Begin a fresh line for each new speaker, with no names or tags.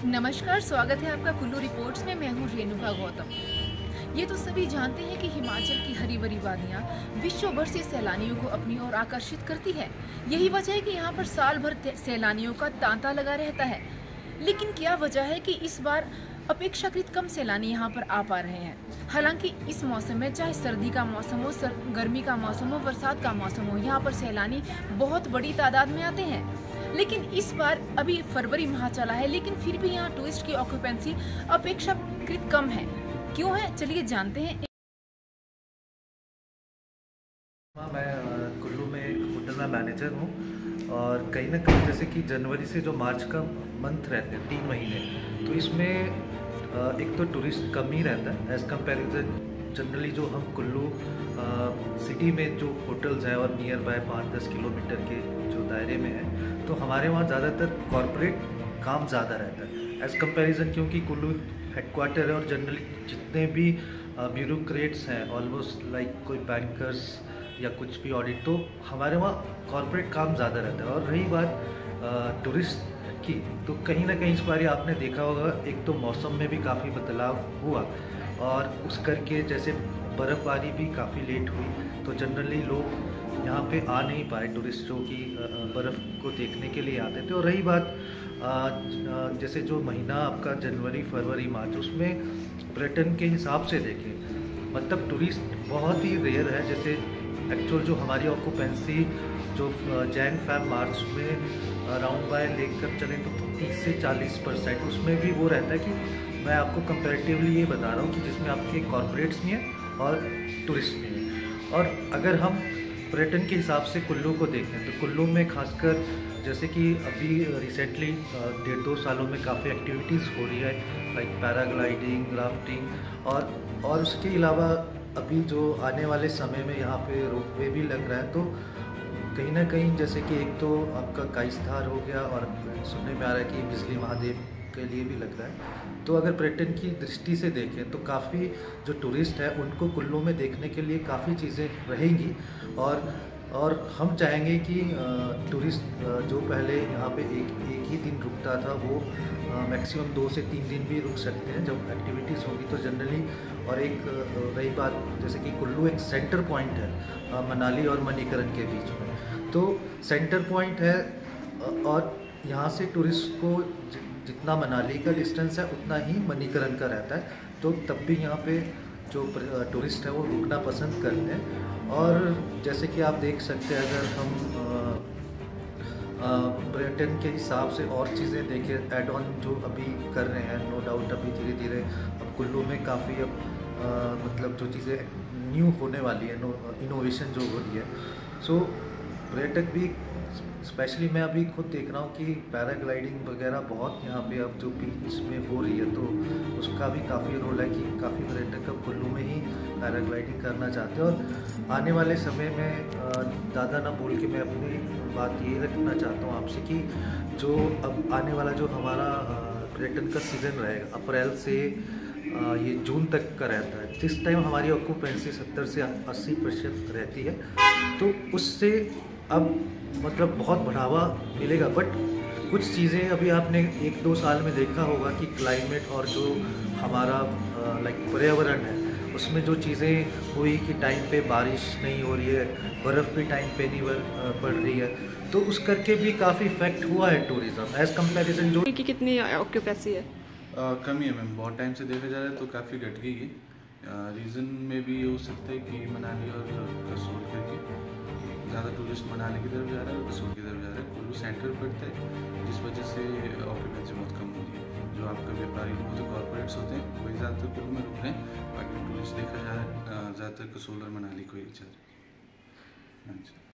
नमस्कार, स्वागत है आपका कुल्लू रिपोर्ट्स में। मैं हूँ रेणुका गौतम। ये तो सभी जानते हैं कि हिमाचल की हरी भरी वादियाँ विश्व भर से सैलानियों को अपनी ओर आकर्षित करती है। यही वजह है कि यहाँ पर साल भर सैलानियों का तांता लगा रहता है। लेकिन क्या वजह है कि इस बार अपेक्षाकृत कम सैलानी यहाँ पर आ पा रहे हैं? हालांकि इस मौसम में, चाहे सर्दी का मौसम हो, गर्मी का मौसम हो, बरसात का मौसम हो, यहाँ पर सैलानी बहुत बड़ी तादाद में आते हैं। लेकिन इस बार अभी फरवरी माह चला है, लेकिन फिर भी यहाँ टूरिस्ट की ऑक्यूपेंसी अपेक्षाकृत कम है। क्यों है, चलिए जानते हैं।
मैं कुल्लू में एक होटल में मैनेजर हूँ और कहीं ना कहीं जैसे कि जनवरी से जो मार्च का मंथ रहते हैं 3 महीने, तो इसमें एक तो टूरिस्ट कम ही रहता है एज़ कम्पेरिजन जनरली जो हम कुल्लू सिटी में जो होटल्स हैं और नियर बाय 5-10 किलोमीटर के जो दायरे में है, तो हमारे वहाँ ज़्यादातर कॉरपोरेट काम ज़्यादा रहता है एज़ कम्पेरिजन, क्योंकि कुल्लू हेडक्वार्टर है और जनरली जितने भी ब्यूरोक्रेट्स हैं ऑलमोस्ट लाइक कोई बैंकर्स या कुछ भी ऑडिट, तो हमारे वहाँ कॉरपोरेट काम ज़्यादा रहता है। और रही बात टूरिस्ट की, तो कहीं ना कहीं इस बार आपने देखा होगा, एक तो मौसम में भी काफ़ी बदलाव हुआ और उस करके जैसे बर्फ़बारी भी काफ़ी लेट हुई, तो जनरली लोग यहाँ पे आ नहीं पाए टूरिस्ट जो कि बर्फ़ को देखने के लिए आते थे। और रही बात जैसे जो महीना आपका जनवरी फरवरी मार्च, उसमें पर्यटन के हिसाब से देखें मतलब टूरिस्ट बहुत ही रेयर है। जैसे एक्चुअल जो हमारी ऑक्यूपेंसी जो जैन फैब मार्च में राउंड बाय लेकर चलें तो 30 से 40%, उसमें भी वो रहता है कि मैं आपको कंपैरेटिवली ये बता रहा हूँ कि जिसमें आपके कॉरपोरेट्स भी हैं और टूरिस्ट भी हैं। और अगर हम पर्यटन के हिसाब से कुल्लू को देखें तो कुल्लू में खासकर जैसे कि अभी रिसेंटली 1.5-2 सालों में काफ़ी एक्टिविटीज़ हो रही है, लाइक पैराग्लाइडिंग, राफ्टिंग और उसके अलावा अभी जो आने वाले समय में यहाँ पे रोपवे भी लग रहा है। तो कहीं ना कहीं जैसे कि एक तो आपका काइस्थार हो गया और सुनने में आ रहा है कि बिजली महादेव के लिए भी लग रहा है। तो अगर पर्यटन की दृष्टि से देखें तो काफ़ी जो टूरिस्ट है उनको कुल्लू में देखने के लिए काफ़ी चीज़ें रहेंगी। और हम चाहेंगे कि टूरिस्ट जो पहले यहाँ पे एक ही दिन रुकता था, वो मैक्सिमम 2 से 3 दिन भी रुक सकते हैं जब एक्टिविटीज़ होगी तो जनरली। और एक रही बात जैसे कि कुल्लू एक सेंटर पॉइंट है मनाली और मणिकरण के बीच में, तो सेंटर पॉइंट है और यहाँ से टूरिस्ट को जितना मनाली का डिस्टेंस है उतना ही मणिकरण का रहता है, तो तब भी यहाँ पे जो टूरिस्ट है वो रुकना पसंद करते हैं। और जैसे कि आप देख सकते हैं, अगर हम पर्यटन के हिसाब से और चीज़ें देखें, एड ऑन जो अभी कर रहे हैं, नो डाउट अभी धीरे धीरे अब कुल्लू में काफ़ी अब मतलब जो चीज़ें न्यू होने वाली है, इनोवेशन जो हो रही है, सो पर्यटक भी स्पेशली मैं अभी खुद देख रहा हूँ कि पैराग्लाइडिंग वगैरह बहुत यहाँ पे अब जो बीच में हो रही है, तो उसका भी काफ़ी रोल है कि काफ़ी पर्यटक अब कुल्लू में ही पैराग्लाइडिंग करना चाहते हैं। और आने वाले समय में ज़्यादा ना बोल के मैं अपनी बात ये रखना चाहता हूँ आपसे कि जो अब आने वाला जो हमारा पर्यटन का सीज़न रहेगा अप्रैल से ये जून तक का रहता है, जिस टाइम हमारी ऑक्यूपेंसी 70 से 80% रहती है, तो उससे अब मतलब बहुत बढ़ावा मिलेगा। बट कुछ चीज़ें अभी आपने 1-2 साल में देखा होगा कि क्लाइमेट और जो हमारा लाइक पर्यावरण है उसमें जो चीज़ें हुई कि टाइम पे बारिश नहीं हो रही है, बर्फ़ भी टाइम पे नहीं पड़ रही है, तो उस करके भी काफ़ी इफेक्ट हुआ है टूरिज़्म एज़ कंपेरिजन। जो
की कितनी ऑक्यूपेंसी है?
कमी है मैम, बहुत टाइम से देखा जा रहा है तो काफ़ी घट गई है। रीज़न में भी ये हो सकता है कि मनाली और कसोल करके ज़्यादा टूरिस्ट मनाली की तरफ जा रहा है और कसोल की तरफ जा रहा है। कुल्लू सेंटर पड़ता है जिस वजह से ऑक्यूपेंसी बहुत कम हो रही है। जो आपका व्यापारी होते कॉर्पोरेट्स होते हैं वही ज़्यादातर कुल्लू में रुक रहे हैं, बाकी टूरिस्ट देखा जा रहा है ज़्यादातर कसोल और मनाली को ही चल रहा है। हाँ जी।